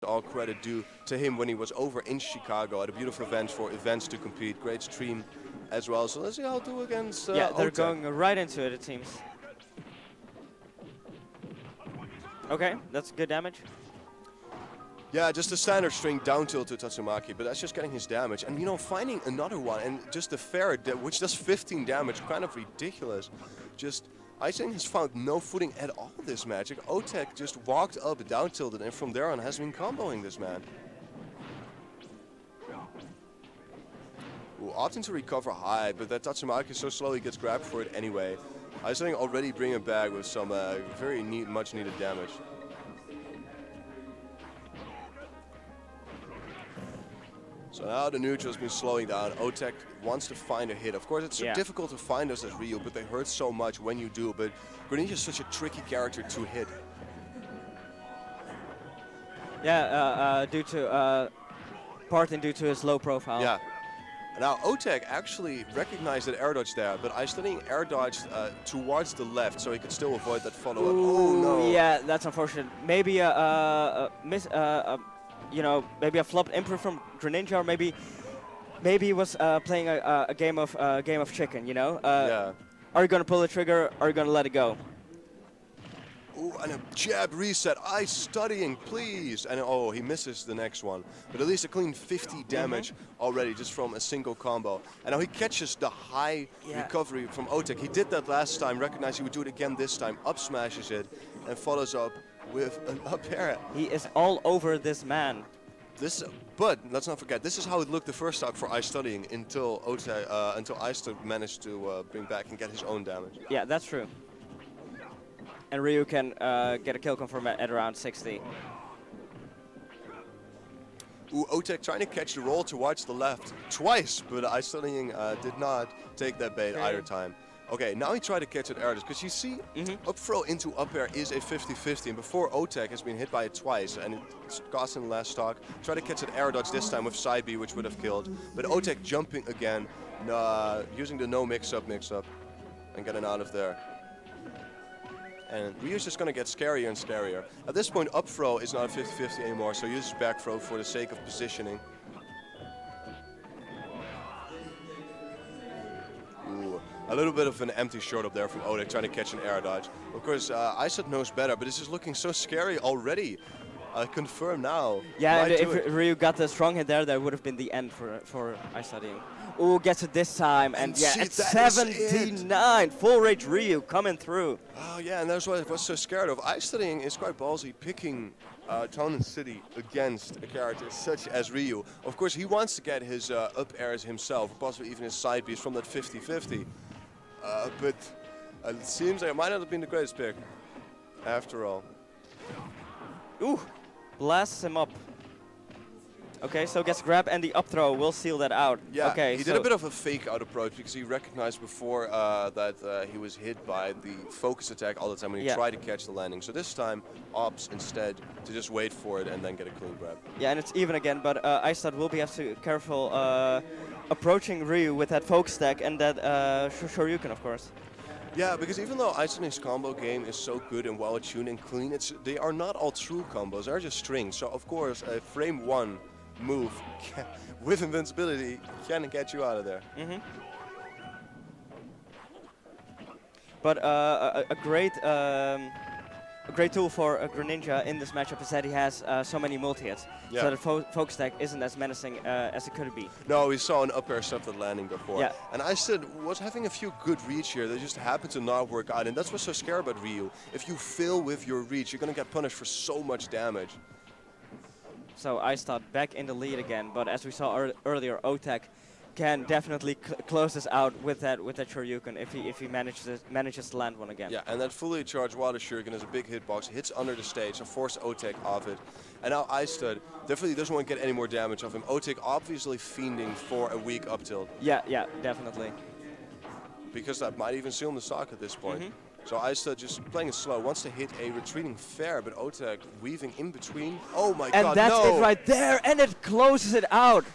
all credit due to him when he was over in Chicago at a beautiful event for events to compete. Great stream as well. So let's see how he'll do against yeah, they're otek. going right into it seems. Okay, that's good damage. Yeah, just a standard string down tilt to Tatsumaki, but that's just getting his damage. And you know, finding another one and just the fair, which does 15 damage, kind of ridiculous. Just, iStudying has found no footing at all this match. otek just walked up, down tilted, and from there on has been comboing this man. Ooh, opting to recover high, but that Tatsumaki so slowly gets grabbed for it anyway. iStudying already bringing it back with some very much needed damage. So now the neutral's been slowing down. otek wants to find a hit. Of course, it's so difficult to find those as Ryu, but they hurt so much when you do. But Greninja is such a tricky character to hit. Yeah, partly due to his low profile. Yeah. Now otek actually recognized that air dodge there, but iStudying air dodged towards the left, so he could still avoid that follow-up. Oh no! Yeah, that's unfortunate. Maybe you know, maybe a flopped improve from Greninja, or maybe he was playing a game of chicken. You know? Yeah. Are you gonna pull the trigger? Or are you gonna let it go? Ooh, and a jab reset. iStudying, please. And oh, he misses the next one. But at least a clean 50 damage already just from a single combo. And now he catches the high recovery from otek. He did that last time, recognized he would do it again this time. Up smashes it and follows up with an up air. He is all over this man. But let's not forget, this is how it looked the first stock for iStudying until iStudying managed to bring back and get his own damage. Yeah, that's true. And Ryu can get a kill confirm at around 60. Ooh, otek trying to catch the roll towards the left twice, but iStudying did not take that bait either time. Okay, now he tried to catch it air because you see, up throw into up air is a 50-50, and before otek has been hit by it twice, and it's cost in the last stock. Try to catch it air dodge this time with side B, which would have killed, but otek jumping again, using the no mix-up, and getting out of there. And Ryu's just going to get scarier and scarier. At this point, up throw is not a 50-50 anymore, so he uses back throw for the sake of positioning. Ooh, a little bit of an empty short up there from otek, trying to catch an air dodge. Of course, iStudying knows better, but this is looking so scary already. Confirmed now. Yeah, and if Ryu got the strong hit there, that would have been the end for iStudying. Ooh, gets it this time, and yeah, it's 79. Full rage Ryu coming through. Oh yeah, and that's what I was so scared of. iStudying is quite ballsy, picking Town and City against a character such as Ryu. Of course, he wants to get his up airs himself, possibly even his side Bs from that 50-50. But it seems like it might not have been the greatest pick, after all. Ooh, blasts him up. Okay, so gets grab, and the up throw will seal that out. Yeah, okay, he did a bit of a fake out approach because he recognized before that he was hit by the focus attack all the time when he tried to catch the landing. So this time, opts instead to just wait for it and then get a clean grab. Yeah, and it's even again, but iStud will be have to careful approaching Ryu with that focus attack and that Shoryuken, of course. Yeah, because even though iStudying's combo game is so good and well attuned and clean, they are not all true combos. They're just strings. So of course, a frame one move with invincibility can get you out of there. But a great tool for a Greninja in this matchup is that he has so many multi-hits. Yeah. So the focus attack isn't as menacing as it could be. No, we saw an up air stuff that landing before. Yeah. And iStud was having a few good reach here that just happened to not work out. And that's what's so scary about Ryu. If you fail with your reach, you're going to get punished for so much damage. So iStud back in the lead again, but as we saw earlier, otek can definitely close this out with that Shoryuken if he manages to land one again. Yeah, and that fully charged water Shoryuken is a big hitbox, hits under the stage, so force otek off it. And now iStud definitely doesn't want to get any more damage off him. otek obviously fiending for a weak up tilt. Yeah, definitely. Because that might even seal the stock at this point. So iStud just playing it slow, wants to hit a retreating fair, but otek weaving in between. Oh my god, no! And that's it right there, and it closes it out.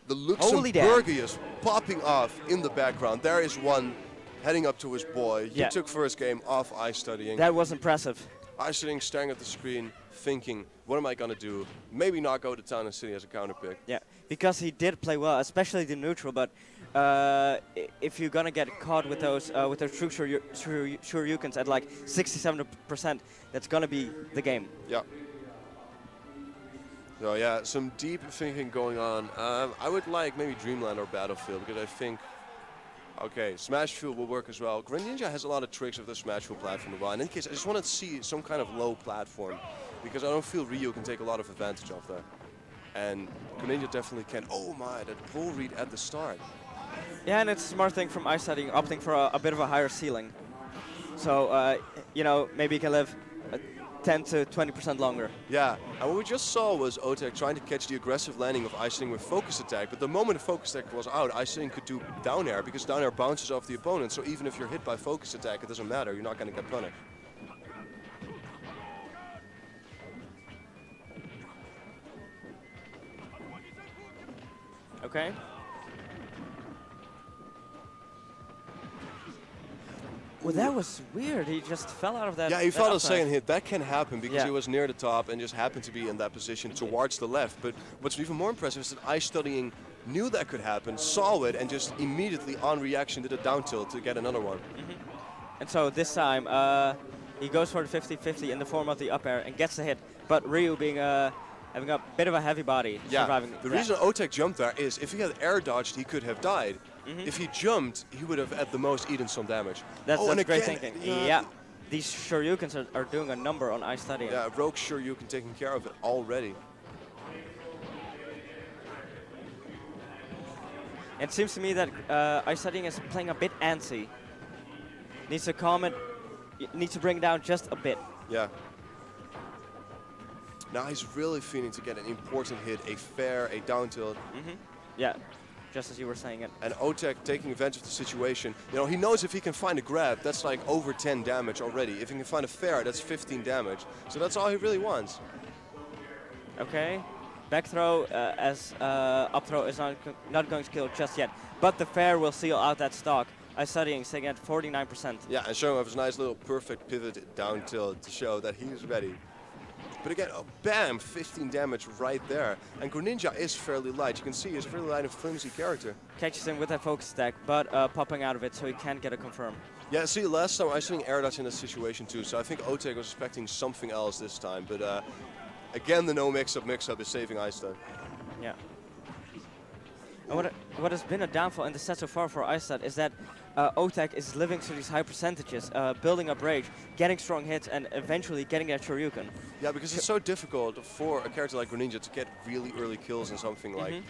The Luxembourgius popping off in the background. There is one heading up to his boy. He took first game off iStudying. That was impressive. iStudying staring at the screen, thinking, what am I going to do? Maybe not go to Town and City as a counter pick. Yeah, because he did play well, especially the neutral, but if you're going to get caught with those true Shoryukens at like 67%, that's going to be the game. Yeah. So yeah, some deep thinking going on. I would like maybe Dreamland or Battlefield, because I think, okay, Smashfield will work as well. Greninja has a lot of tricks of the Smashfield platform as well. In any case, I just want to see some kind of low platform, because I don't feel Ryu can take a lot of advantage of that. And Greninja definitely can. Oh my, that roll read at the start. Yeah, and it's a smart thing from iStudying, opting for a bit of a higher ceiling. So, you know, maybe you can live 10 to 20% longer. Yeah, and what we just saw was otek trying to catch the aggressive landing of iStudying with focus attack, but the moment the focus attack was out, iStudying could do down air, because down air bounces off the opponent, so even if you're hit by focus attack, it doesn't matter, you're not going to get punished. Okay. Well, that was weird. He just fell out of that. Yeah, he fell out of the upside. second hit. That can happen because he was near the top and just happened to be in that position towards the left. But what's even more impressive is that iStudying knew that could happen, saw it, and just immediately on reaction did a down tilt to get another one. And so this time he goes for the 50-50 in the form of the up air and gets the hit. But Ryu being having a bit of a heavy body, surviving. The reason otek jumped there is if he had air dodged, he could have died. If he jumped, he would have at the most eaten some damage. That's great thinking. Yeah, these Shoryukens are doing a number on iStudying. Yeah, Rogue Shoryuken taking care of it already. It seems to me that iStudying is playing a bit antsy. Needs to calm it, needs to bring it down just a bit. Yeah. Now he's really feeling to get an important hit, a fair, a down tilt. Yeah, just as you were saying it. And otek taking advantage of the situation. You know, he knows if he can find a grab, that's like over 10 damage already. If he can find a fair, that's 15 damage. So that's all he really wants. Okay. Back throw as up throw is not going to kill just yet. But the fair will seal out that stock. iStudying staying at 49%. Yeah, and showing off his nice little perfect pivot down tilt to show that he's ready. But again, oh, bam, 15 damage right there. And Greninja is fairly light. You can see he's a fairly light and flimsy character. Catches him with that focus attack, but popping out of it so he can't get a confirm. Yeah, see, last time I was seeing air dodge in this situation too, so I think otek was expecting something else this time. But again, the no mix-up is saving iStud. Yeah. And what has been a downfall in the set so far for iStud is that otek is living to these high percentages, building up rage, getting strong hits, and eventually getting that Shoryuken. Yeah, because it's so difficult for a character like Greninja to get really early kills in something like...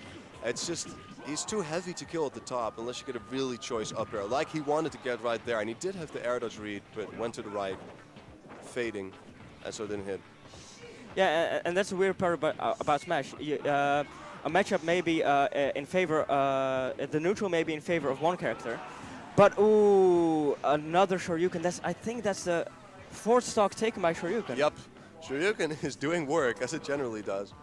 It's just, he's too heavy to kill at the top unless you get a really choice up air. Like he wanted to get right there, and he did have the air dodge read, but went to the right, fading, and so didn't hit. Yeah, and that's the weird part about Smash. A matchup may be in favor, the neutral may be in favor of one character, but ooh, another Shoryuken. I think that's the fourth stock taken by Shoryuken. Yep, Shoryuken is doing work as it generally does.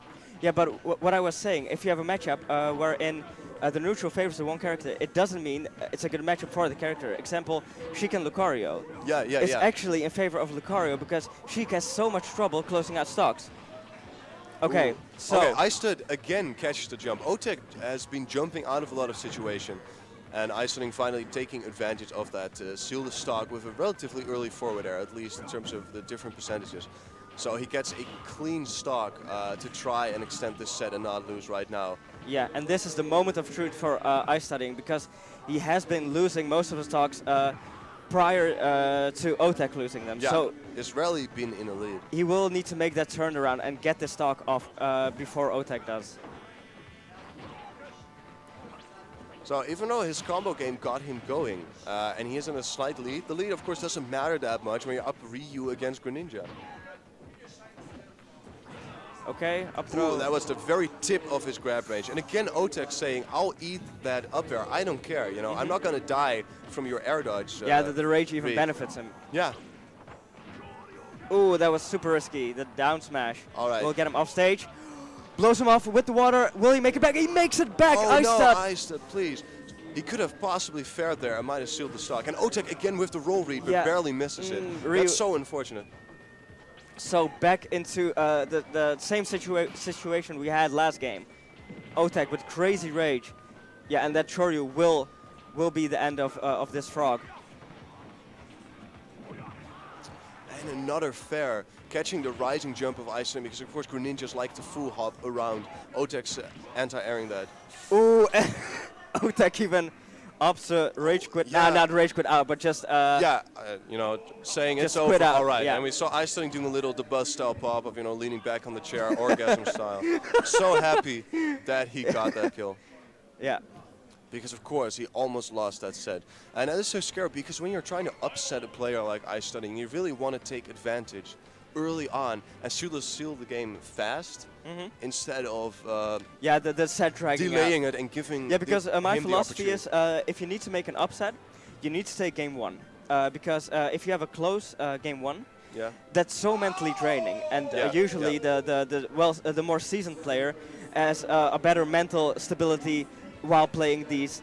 Yeah, but what I was saying, if you have a matchup wherein the neutral favors the one character, it doesn't mean it's a good matchup for the character. Example, Sheik and Lucario. It's actually in favor of Lucario because Sheik has so much trouble closing out stocks. Okay, so... Okay, iStud again catches the jump. otek has been jumping out of a lot of situation, and iStudying finally taking advantage of that to seal the stock with a relatively early forward air, at least in terms of the different percentages. So he gets a clean stock to try and extend this set and not lose right now. Yeah, and this is the moment of truth for iStudying because he has been losing most of his stocks prior to otek losing them. Yeah, so it's rarely been in a lead. He will need to make that turnaround and get the stock off before otek does. So even though his combo game got him going, and he is in a slight lead, the lead of course doesn't matter that much when you're up Ryu against Greninja. Okay, up throw. Ooh, that was the very tip of his grab range. And again, otek saying, I'll eat that up air. I don't care, you know. I'm not going to die from your air dodge. Yeah, the rage even benefits him. Yeah. Ooh, that was super risky. The down smash. All right. We'll get him off stage. Blows him off with the water. Will he make it back? He makes it back. Oh, iStud. no, iStud, please. He could have possibly fared there and might have sealed the stock. And otek again with the roll read, but barely misses it. That's so unfortunate. So back into the same situation we had last game. Otek with crazy rage. Yeah, and that Choryu will be the end of this frog. And another fair, catching the rising jump of iStudying, because of course Greninjas like to full hop around. Otek's anti-airing that. Ooh, Otek even opts to rage quit. Yeah. Nah, not rage quit out, but just you know, saying just it's over. Out. All right, yeah. And we saw iStudying doing a little the buzz style pop of, you know, leaning back on the chair, orgasm style. So happy that he got that kill. Yeah. Because of course he almost lost that set. And that is so scary because when you're trying to upset a player like iStudying, you really want to take advantage early on and seal the game fast instead of the set dragging delaying out. It and giving because my philosophy is if you need to make an upset, you need to take game one. Because if you have a close game one, that's so mentally draining. And usually the more seasoned player has a better mental stability while playing these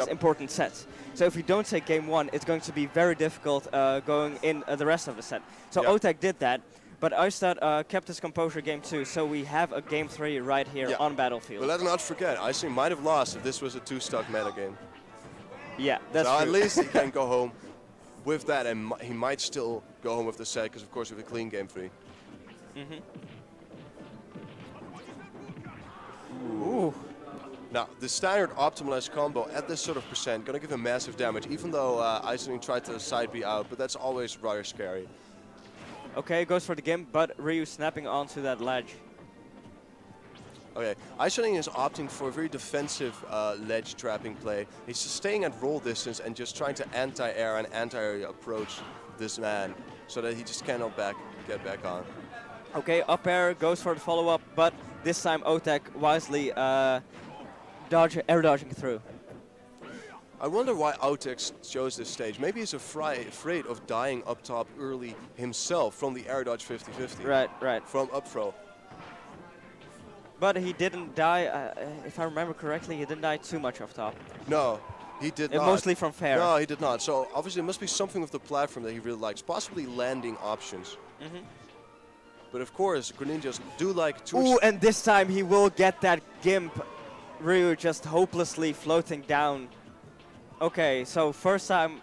important sets. So if you don't take game one, it's going to be very difficult going in the rest of the set. So Otek did that, but iStud kept his composure game two, so we have a game three right here on Battlefield. But let's not forget, iStudying might have lost if this was a two-stock meta game. Yeah, that's so true. At least he can go home with that, and he might still go home with the set, because of course we have a clean game three. Ooh. Now, the standard optimized combo at this sort of percent gonna give him massive damage, even though iStudying tried to side B out, but that's always rather scary. Okay, goes for the gimp, but Ryu snapping onto that ledge. Okay, iStudying is opting for a very defensive ledge trapping play. He's just staying at roll distance and just trying to anti-air and anti-air approach this man, so that he just cannot get back on. Okay, up air goes for the follow-up, but this time Otek wisely air dodging through. I wonder why Otek chose this stage. Maybe he's afraid of dying up top early himself from the air dodge 50-50. Right. From up throw. But he didn't die, if I remember correctly, he didn't die too much off top. No, he did not. Mostly from fair. No, he did not. So obviously it must be something with the platform that he really likes. Possibly landing options. But of course, Greninjas do like to... Ooh, and this time he will get that gimp. Ryu just hopelessly floating down. Okay, so first time,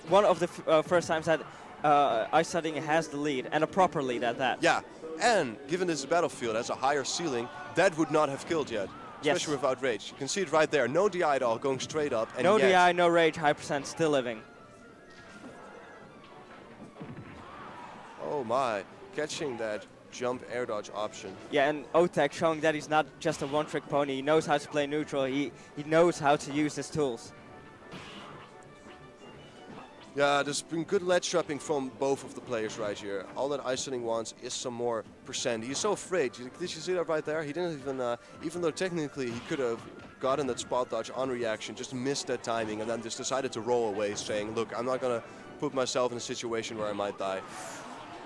one of the first times that iStudying has the lead, and a proper lead at that. Yeah, and given this battlefield has a higher ceiling, that would not have killed yet, especially without rage. You can see it right there, no DI at all, going straight up. And no DI, no rage, high percent, still living. Oh my, catching that jump air dodge option. Yeah, and Otek showing that he's not just a one-trick pony. He knows how to play neutral. He knows how to use his tools. Yeah, there's been good ledge trapping from both of the players right here. All that iStudying wants is some more percent. He's so afraid. Did you see that right there? He didn't even though technically he could have gotten that spot dodge on reaction, just missed that timing and then just decided to roll away, saying, look, I'm not going to put myself in a situation where I might die.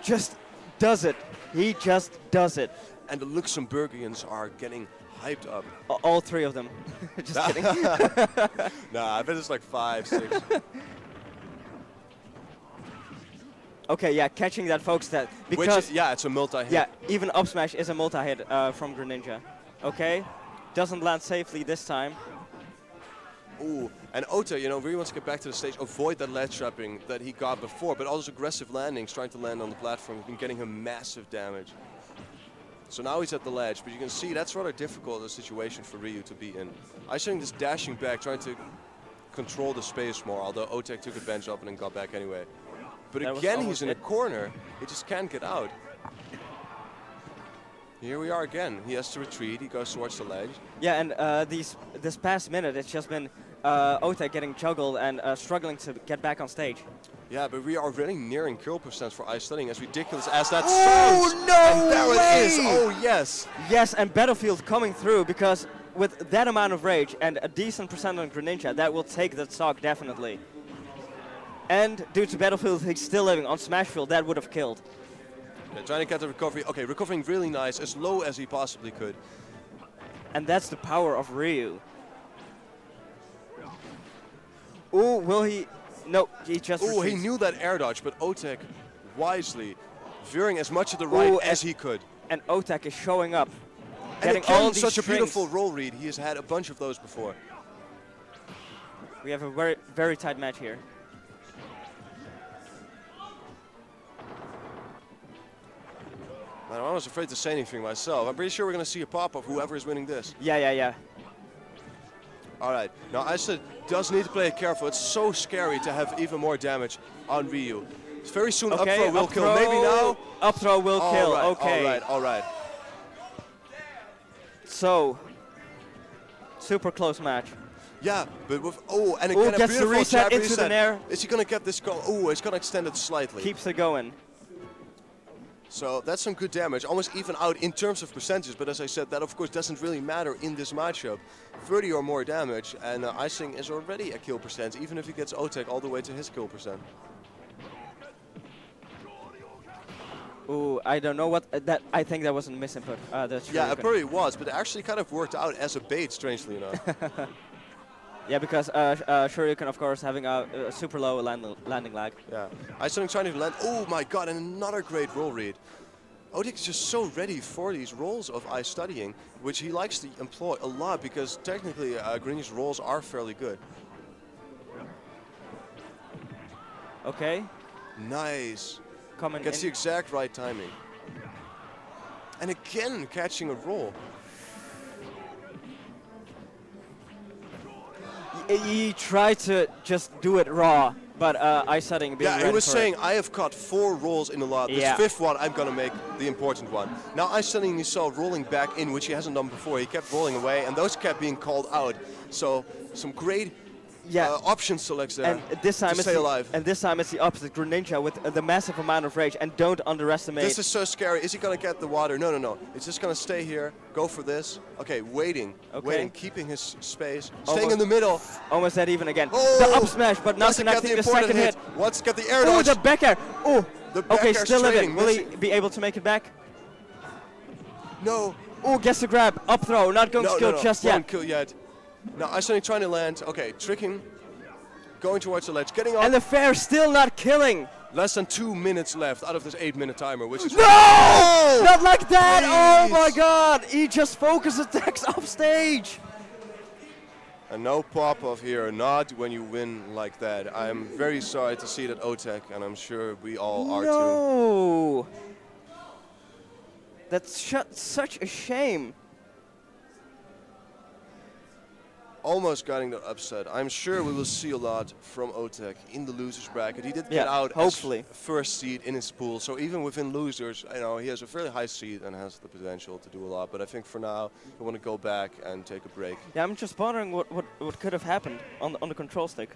Just does it. He just does it. And the Luxembourgians are getting hyped up. All three of them. Just kidding. Nah, I bet it's like 5, 6. Okay, yeah, catching that folks that because it's a multi-hit. Yeah, even up smash is a multi-hit from Greninja. Okay, doesn't land safely this time. Ooh, and Otek, you know, really wants to get back to the stage, avoid that ledge trapping that he got before, but all those aggressive landings, trying to land on the platform, have been getting him massive damage. So now he's at the ledge, but you can see that's rather difficult a situation for Ryu to be in. iStudying just dashing back, trying to control the space more, although Otek took advantage of it and got back anyway. But again, he's in a corner. He just can't get out. Here we are again. He has to retreat. He goes towards the ledge. Yeah, and this past minute, it's just been Otek getting juggled and struggling to get back on stage. Yeah, but we are really nearing kill percent for iStudying, as ridiculous as that sounds. Oh, no and there way! it is. Oh, yes. Yes, and Battlefield coming through, because with that amount of rage and a decent percent on Greninja, that will take that stock definitely. And due to Battlefield, he's still living. On Smashfield, that would have killed. Yeah, trying to get the recovery. Okay, recovering really nice, as low as he possibly could. And that's the power of Ryu. Ooh, will he? No, he just Ooh, retreats. he knew that air dodge, but Otek wisely, veering as much to the right as he could. And otek is showing up. And getting again, all these such strings. a beautiful roll read. He has had a bunch of those before. We have a very, very tight match here. Man, I was afraid to say anything myself. I'm pretty sure we're going to see a pop of whoever is winning this. Yeah. All right. Now, Iceland does need to play it careful. It's so scary to have even more damage on Ryu. Very soon, up throw will kill. Maybe now. Up throw will kill. Right, okay. All right. So, super close match. Yeah, but with and again gets the reset into the nair. Is he gonna get this go? Oh, it's gonna extend it slightly. Keeps it going. So that's some good damage, almost even out in terms of percentages. But as I said, that of course doesn't really matter in this matchup. 30 or more damage, and Icing is already at kill percent, even if he gets otek all the way to his kill percent. Ooh, I don't know what that. I think that was a misinput. Yeah, it probably was, but it actually kind of worked out as a bait, strangely enough. Yeah, because Shuriken, of course, having a super low landing lag. Yeah, iStudying trying to land. Oh my god, and another great roll read. otek is just so ready for these rolls of iStudying, which he likes to employ a lot because technically Greninja's rolls are fairly good. Okay. Nice. Coming Gets in. the exact right timing. And again, catching a roll. He tried to just do it raw, but iStudying being he was saying, I have caught 4 rolls in a lot. This 5th one, I'm going to make the important one. Now iStudying you saw rolling back in, which he hasn't done before. He kept rolling away, and those kept being called out. So some great option selects there and this time to stay alive. And this time it's the opposite. Greninja with the massive amount of rage, and don't underestimate. This is so scary. Is he going to get the water? No. It's just going to stay here, go for this. Okay, waiting, keeping his space, staying in the middle. Almost that even again. The up smash, but not connecting the second hit. Let's get the air dodge. The back air. Oh, okay, still living. Will he missing. be able to make it back? No. Oh, gets the grab. Up throw, not going to kill just yet. Won't kill yet. Now iStudying trying to land. Okay, tricking. Going towards the ledge, getting off. And the fair still not killing. Less than 2 minutes left out of this 8-minute timer, which is... No! Not like that! Please. Oh my god! He just focus attacks off stage. And no pop-off here, not when you win like that. I'm very sorry to see that otek, and I'm sure we all are too. No! That's such a shame. Almost getting the upset. I'm sure we will see a lot from otek in the losers bracket. He did get out hopefully as first seed in his pool, so even within losers, he has a fairly high seed and has the potential to do a lot. But I think for now, we want to go back and take a break. Yeah, I'm just wondering what could have happened on the control stick.